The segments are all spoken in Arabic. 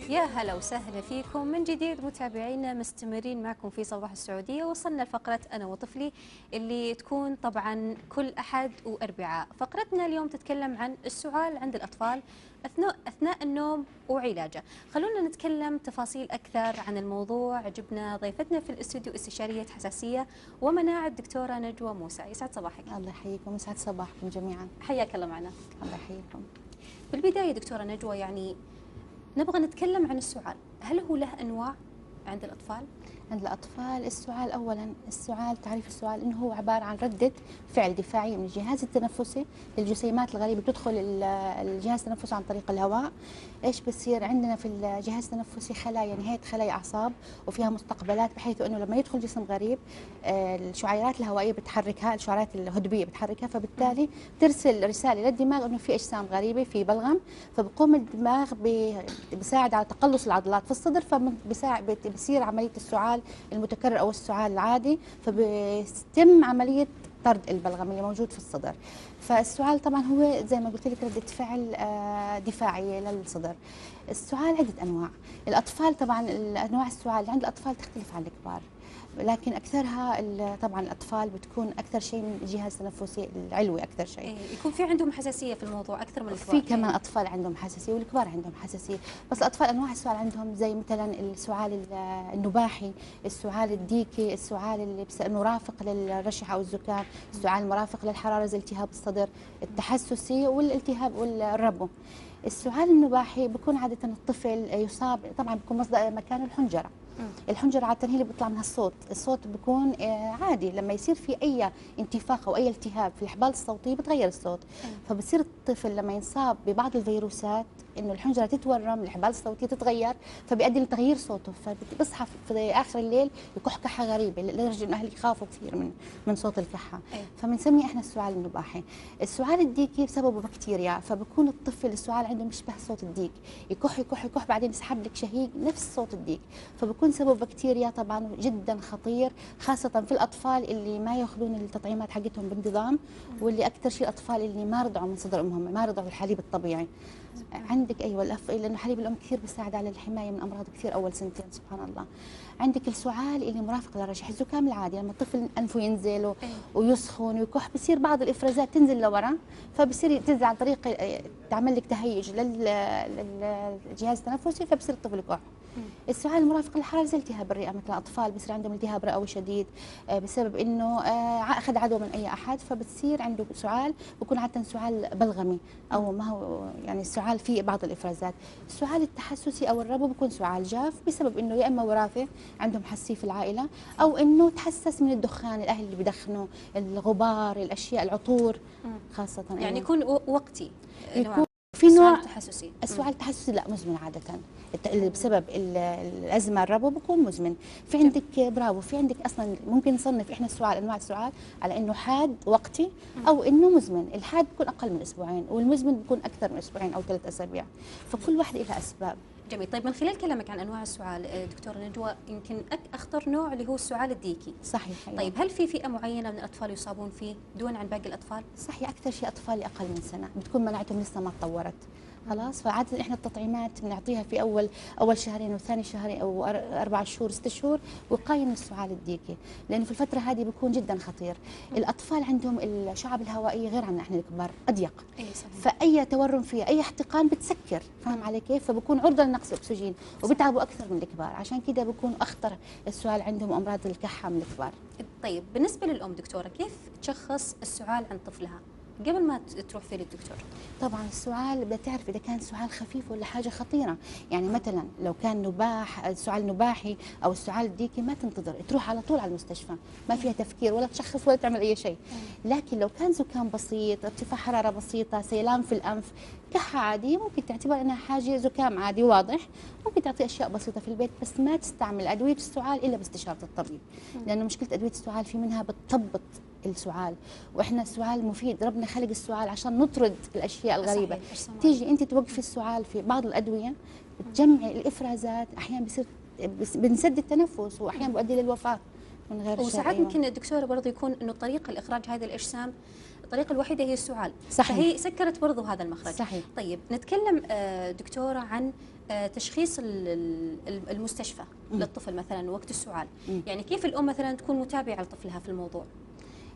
يا هلا وسهلا فيكم من جديد متابعينا، مستمرين معكم في صباح السعودية. وصلنا لفقرة أنا وطفلي اللي تكون طبعا كل أحد وأربعاء. فقرتنا اليوم تتكلم عن السعال عند الأطفال أثناء النوم وعلاجه. خلونا نتكلم تفاصيل أكثر عن الموضوع. جبنا ضيفتنا في الاستوديو استشارية حساسية ومناعة الدكتورة نجوى موسى. يسعد صباحك. الله يحييكم ويسعد صباحكم جميعا. حياك الله معنا. الله يحييكم. بالبداية دكتورة نجوى، يعني نبغى نتكلم عن السعال. هل هو له أنواع عند الأطفال؟ عند الأطفال السعال، أولا السعال تعريف السعال إنه هو عبارة عن ردة فعل دفاعية من الجهاز التنفسي للجسيمات الغريبة بتدخل الجهاز التنفسي عن طريق الهواء. إيش بصير عندنا في الجهاز التنفسي؟ خلايا، نهاية خلايا أعصاب وفيها مستقبلات، بحيث إنه لما يدخل جسم غريب الشعيرات الهوائية بتحركها، الشعيرات الهدبية بتحركها، فبالتالي ترسل رسالة للدماغ إنه في أجسام غريبة، في بلغم. فبقوم الدماغ بيساعد على تقلص العضلات في الصدر، فبصير عملية السعال المتكرر او السعال العادي، فبيتم عمليه طرد البلغم اللي موجود في الصدر. فالسعال طبعا هو زي ما قلت لك رده فعل دفاعيه للصدر. السعال عده انواع. الاطفال طبعا انواع السعال اللي عند الاطفال تختلف عن الكبار، لكن اكثرها طبعا الاطفال بتكون اكثر شيء من الجهاز التنفسي العلوي اكثر شيء. إيه، يكون في عندهم حساسيه في الموضوع اكثر من الكبار. في كمان اطفال عندهم حساسيه والكبار عندهم حساسيه، بس الاطفال انواع السعال عندهم زي مثلا السعال النباحي، السعال الديكي، السعال اللي المرافق للرشح او الزكام، السعال المرافق للحراره زي التهاب الصدر، التحسسي والالتهاب والربو. السعال النباحي بكون عاده الطفل يصاب، طبعا بكون مصدر مكانه الحنجره. الحنجره عاده هي اللي بيطلع منها الصوت، الصوت بيكون عادي لما يصير في اي انتفاخ او اي التهاب في الحبال الصوتيه بتغير الصوت. فبصير الطفل لما ينصاب ببعض الفيروسات انه الحنجره تتورم، الحبال الصوتيه تتغير، فبيؤدي لتغيير صوته، فبيصحى في اخر الليل يكح كحه غريبه لدرجه انه اهله يخافوا كثير من صوت الكحه. فبنسميه احنا السعال النباحي. السعال الديكي بسببه بكتيريا، فبكون الطفل السعال عنده مشبه صوت الديك، يكح يكح يكح بعدين يسحب لك شهيق نفس صوت الديك، فبكون سبب بكتيريا طبعا جدا خطير، خاصه في الاطفال اللي ما ياخذون التطعيمات حقتهم بانتظام، واللي اكثر شيء الاطفال اللي ما رضعوا من صدر امهم، ما رضعوا الحليب الطبيعي. عندك ايوه لانه حليب الام كثير بيساعد على الحمايه من امراض كثير اول سنتين سبحان الله. عندك السعال اللي مرافق للرشح، الزكام العادي لما الطفل انفه ينزل ويسخن ويكح بصير بعض الافرازات تنزل لورا، فبصير تنزل عن طريق تعمل لك تهيج للجهاز التنفسي، فبصير الطفل يكح. السعال المرافق للحراره زي التهاب الرئه، مثل الاطفال بصير عندهم التهاب رئوي شديد بسبب انه اخذ عدوى من اي احد، فبتصير عنده سعال، بكون عاده سعال بلغمي او ما هو يعني السعال فيه بعض الافرازات. السعال التحسسي او الربو بكون سعال جاف بسبب انه يا اما وراثه عندهم حساسيه في العائله، او انه تحسس من الدخان، الاهل اللي بدخنوا، الغبار، الاشياء، العطور خاصه. يعني يكون وقتي. يكون في نوع تحسسي. السعال التحسسي لا مزمن عاده، بسبب الازمه الربو بكون مزمن. في عندك برافو، في عندك اصلا ممكن نصنف احنا السعال، انواع السعال على انه حاد وقتي او انه مزمن. الحاد بيكون اقل من اسبوعين والمزمن بيكون اكثر من اسبوعين او 3 اسابيع، فكل واحده لها اسباب. جميل. طيب من خلال كلامك عن انواع السعال دكتوره نجوى، يمكن اخطر نوع اللي هو السعال الديكي. صحيح. طيب هل في فئه معينه من الاطفال يصابون فيه دون عن باقي الاطفال؟ صحيح، اكثر شيء اطفال اقل من سنه بتكون مناعتهم لسه ما تطورت خلاص، فعاده احنا التطعيمات بنعطيها في اول شهرين وثاني شهرين او 4 شهور 6 شهور وقايه من السعال الديكي، لانه في الفتره هذه بيكون جدا خطير. الاطفال عندهم الشعب الهوائيه غير عنا احنا الكبار، اضيق. فاي تورم فيها اي احتقان بتسكر، فاهم علي كيف؟ فبكون عرضه لنقص اكسجين وبتعبوا اكثر من الكبار، عشان كده بكون اخطر السعال عندهم امراض الكحه من الكبار. طيب بالنسبه للام دكتوره، كيف تشخص السعال عند طفلها قبل ما تروح فيه للدكتور؟ طبعا السعال بدها تعرف اذا كان سعال خفيف ولا حاجه خطيره، يعني مثلا لو كان السعال نباحي او السعال الديكي ما تنتظر، تروح على طول على المستشفى، ما فيها تفكير ولا تشخص ولا تعمل اي شيء. لكن لو كان زكام بسيط، ارتفاع حراره بسيطه، سيلان في الانف، كحه عاديه، ممكن تعتبر انها حاجه زكام عادي واضح، ممكن تعطي اشياء بسيطه في البيت، بس ما تستعمل ادويه السعال الا باستشاره الطبيب، لانه مشكله ادويه السعال في منها بتثبط السعال، واحنا السعال مفيد، ربنا خلق السعال عشان نطرد الاشياء الغريبه. تيجي انت توقفي السعال في بعض الادويه بتجمعي الافرازات، احيانا بصير بنسد التنفس واحيانا بيؤدي للوفاه من غير وساعات أيوة. ممكن الدكتور برضه يكون انه طريقه لاخراج هذه الاجسام الطريقه الوحيده هي السعال. صحيح. فهي سكرت برضو هذا المخرج. صحيح. طيب نتكلم دكتوره عن تشخيص المستشفى للطفل مثلا وقت السعال. يعني كيف الام مثلا تكون متابعه لطفلها في الموضوع؟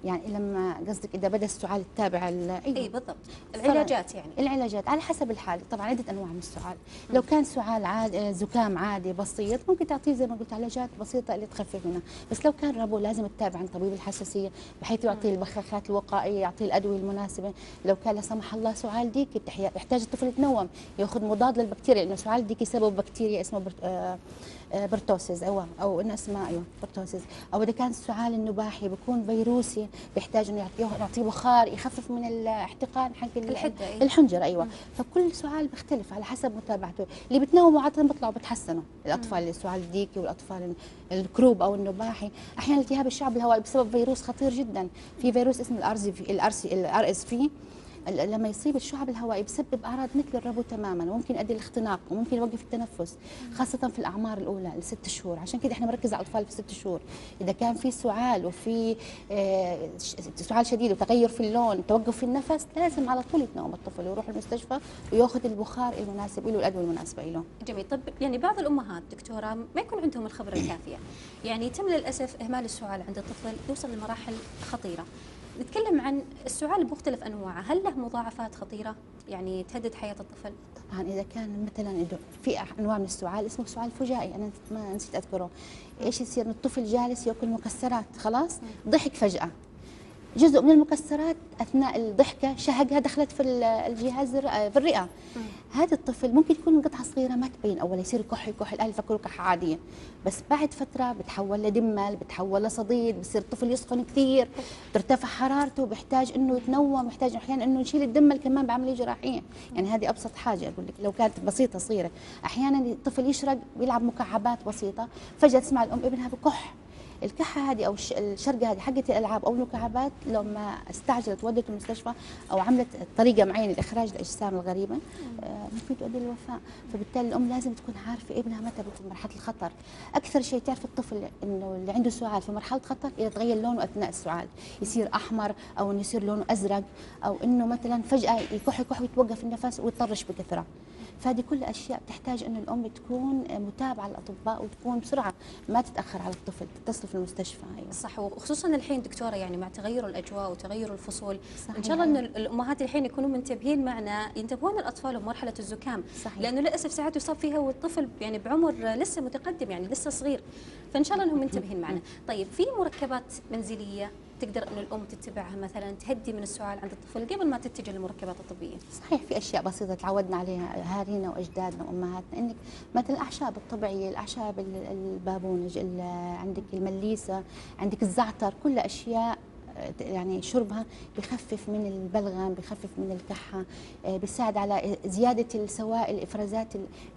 يعني لما قصدك اذا بدا السعال التابع اي بالضبط، العلاجات يعني العلاجات على حسب الحاله، طبعا عده انواع من السعال. لو كان سعال عادي زكام عادي بسيط ممكن تعطيه زي ما قلت علاجات بسيطه اللي تخفف منها، بس لو كان ربو لازم تتابع عند طبيب الحساسيه بحيث يعطيه البخاخات الوقائيه، يعطيه الادويه المناسبه. لو كان لا سمح الله سعال ديكي يحتاج الطفل يتنوم ياخذ مضاد للبكتيريا، لانه سعال ديكي سبب بكتيريا اسمه برتوسيس او انه اسمها برتوسيس. او اذا كان السعال النباحي بيكون فيروسي بيحتاج انه يعطيه بخار يخفف من الاحتقان حق الحنجره. ايوه. فكل سعال بيختلف على حسب متابعته. اللي بتنوموا عاده بيطلعوا بتحسنوا، الاطفال السعال الديكي والاطفال الكروب او النباحي. احيانا التهاب الشعب الهوائي بسبب فيروس خطير جدا، في فيروس اسمه الار اس في لما يصيب الشعب الهوائي بسبب اعراض مثل الربو تماما، وممكن يؤدي الاختناق وممكن يوقف التنفس، خاصه في الاعمار الاولى ال6 شهور. عشان كده احنا بنركز على الاطفال في 6 شهور. اذا كان في سعال وفي سعال شديد وتغير في اللون توقف في النفس، لازم على طول يتنوم الطفل ويروح المستشفى وياخذ البخار المناسب له والادويه المناسبه له. جميل. طب يعني بعض الامهات دكتوره ما يكون عندهم الخبره الكافيه، يعني يتم للاسف اهمال السعال عند الطفل يوصل لمراحل خطيره. نتكلم عن السعال بمختلف انواعه، هل له مضاعفات خطيره يعني تهدد حياه الطفل؟ طبعا اذا كان مثلا في انواع من السعال اسمه سعال فجائي، انا ما نسيت اذكره. ايش يصير؟ ان الطفل جالس ياكل مكسرات، خلاص ضحك فجاه، جزء من المكسرات اثناء الضحكه شهقها دخلت في الجهاز في الرئه. هذا الطفل ممكن يكون قطعه صغيره ما تبين اول، يصير يكح الاهل يفكروا كحه عاديه، بس بعد فتره بتحول لدمل، بتحول لصديد، بصير الطفل يسخن كثير، ترتفع حرارته، بيحتاج انه يتنوم، بيحتاج احيانا انه نشيل الدمل كمان بعمليه جراحيه. يعني هذه ابسط حاجه اقول لك لو كانت بسيطه صغيره. احيانا الطفل يشرق بيلعب مكعبات بسيطه، فجاه تسمع الام ابنها بكح. الكحه هذه او الشرقه هذه حقت الالعاب او المكعبات لو ما استعجلت ودته المستشفى او عملت طريقه معينه لاخراج الاجسام الغريبه ممكن تؤدي للوفاه. فبالتالي الام لازم تكون عارفه ابنها متى بيكون مرحله الخطر. اكثر شيء تعرف الطفل انه اللي عنده سعال في مرحله خطر اذا تغير لونه اثناء السعال، يصير احمر او انه يصير لونه ازرق، او انه مثلا فجاه يكح ويتوقف النفس ويطرش بكثره. فهذه كل اشياء بتحتاج انه الام تكون متابعه للاطباء وتكون بسرعه ما تتاخر على الطفل، تتصل في المستشفى. أيوة. صح، وخصوصا الحين دكتوره يعني مع تغير الاجواء وتغير الفصول، صحيح. ان شاء الله ان الامهات الحين يكونوا منتبهين معنا، ينتبهون الاطفال بمرحله الزكام. صحيح. لانه للاسف ساعات يصاب فيها والطفل يعني بعمر لسه متقدم، يعني لسه صغير، فان شاء الله انهم منتبهين معنا. طيب في مركبات منزليه تقدر انه الام تتبعها مثلا تهدي من السعال عند الطفل قبل ما تتجه للمركبات الطبيه؟ صحيح، في اشياء بسيطه تعودنا عليها اهالينا واجدادنا وامهاتنا، انك مثلا الاعشاب الطبيعيه، الاعشاب البابونج، عندك المليسه، عندك الزعتر، كلها اشياء يعني شربها بخفف من البلغم، بخفف من الكحه، بيساعد على زياده السوائل الافرازات.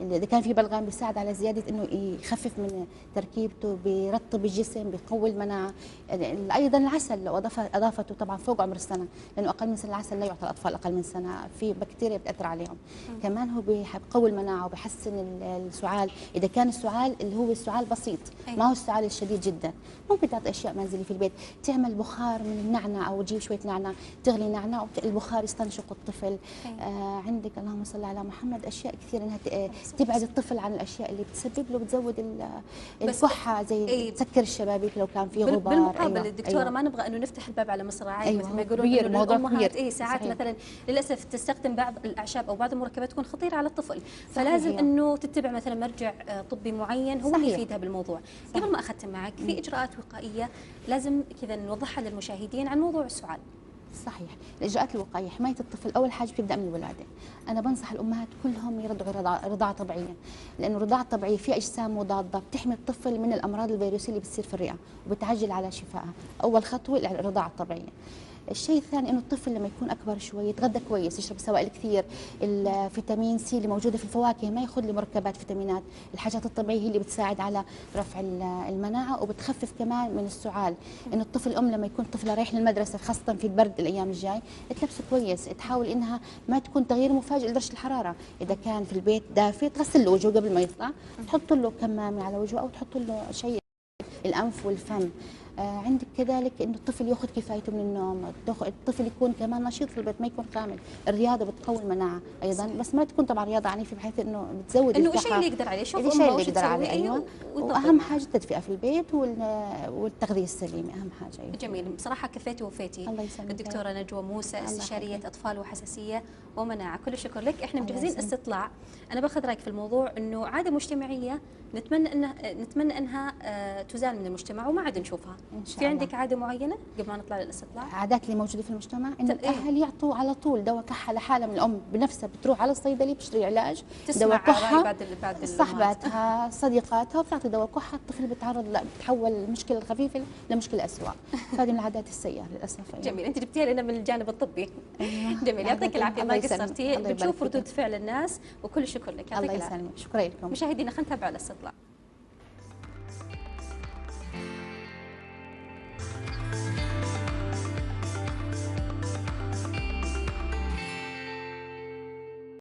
اذا كان في بلغم بيساعد على زياده انه يخفف من تركيبته، بيرطب الجسم، بيقوي المناعه. ايضا العسل لو اضافته طبعا فوق عمر السنه، لانه اقل من سنه العسل لا يعطى الاطفال اقل من سنه، في بكتيريا بتاثر عليهم. كمان هو بيقوي المناعه وبيحسن السعال. اذا كان السعال اللي هو السعال بسيط ما هو السعال الشديد جدا، ممكن تعطي اشياء منزليه في البيت، تعمل بخار من النعناع او تجيب شويه نعناع تغلي نعناع والبخار يستنشق الطفل. عندك اللهم صل على محمد اشياء كثير انها تبعد الطفل عن الاشياء اللي بتسبب له بتزود الكحه، زي تسكر الشبابيك لو كان في غبار. بالمقابل أيوة. الدكتوره أيوة. ما نبغى انه نفتح الباب على مصراعي. أيوة. مثل ما يقولون انه الامهات ساعات صحيح. مثلا للاسف تستخدم بعض الاعشاب او بعض المركبات تكون خطيره على الطفل، فلازم صحيح. انه تتبع مثلا مرجع طبي معين هو اللي يفيدها بالموضوع. صحيح. قبل ما اختم معك، في اجراءات وقائيه لازم كذا نوضحها للمشاهدين عن موضوع السعال. صحيح، الاجراءات الوقائيه حمايه الطفل اول حاجه بتبدا من الولاده. انا بنصح الامهات كلهم يرضعوا رضاعه طبيعيه، لانه الرضاعه الطبيعيه في اجسام مضاده بتحمي الطفل من الامراض الفيروسيه اللي بتصير في الرئه وبتعجل على شفائها. اول خطوه الرضاعه الطبيعيه. الشيء الثاني انه الطفل لما يكون اكبر شوي يتغذى كويس، يشرب سوائل كثير، الفيتامين سي اللي موجوده في الفواكه، ما ياخذ لي مركبات فيتامينات. الحاجات الطبيعيه هي اللي بتساعد على رفع المناعه وبتخفف كمان من السعال. انه الطفل الام لما يكون طفله رايح للمدرسه خاصه في البرد الايام الجاي تلبسه كويس، تحاول انها ما تكون تغيير مفاجئ لدرجه الحراره. اذا كان في البيت دافي تغسل له وجهه قبل ما يطلع، تحط له كمامه على وجهه او تحط له شيء الانف والفم. عندك كذلك انه الطفل ياخذ كفايته من النوم، الطفل يكون كمان نشيط في البيت، ما يكون خامل. الرياضه بتقوي المناعه ايضا، بس ما تكون طبعا رياضه عنيفه بحيث انه بتزود انه الكحه. الشيء اللي يقدر عليه، شوف الشيء امه اللي وش يقدر تسوي عليه، ايوه. ويطبق واهم معه. حاجه التدفئه في البيت والتغذيه السليمه اهم حاجه. أيوة. جميل، بصراحه كفيتي ووفيتي. الله يسلمك. الدكتوره نجوى موسى، الله استشاريه يحفظك. اطفال وحساسيه ومناعه، كل الشكر لك. احنا الله مجهزين يسلمك. استطلاع، انا باخذ رايك في الموضوع، انه عاده مجتمعيه نتمنى انها تزال من المجتمع وما عاد نشوفها. إن شاء في الله. عندك عاده معينه قبل ما نطلع للاستطلاع؟ عادات اللي موجوده في المجتمع انه إيه؟ الاهل يعطوا على طول دواء كحه لحالها، من الام بنفسها بتروح على الصيدلي بتشتري علاج تسمع دواء رأي كحه، بعد صاحباتها صديقاتها وبتعطي دواء كحه، الطفل بتعرض بتحول المشكله الخفيفه لمشكله اسوء. فهذه من العادات السيئه للاسف. أيوة. جميل، انت جبتيها لنا من الجانب الطبي. أيوة. جميل، يعطيك العافيه، ما الله يسلمك. قصرتي، الله يبارك بنشوف فيك. ردود فعل الناس وكل الشكر لك، يعطيك الله العافيه. يسلمك، شكرا لكم. مشاهدينا خلينا نتابع الاستطلاع.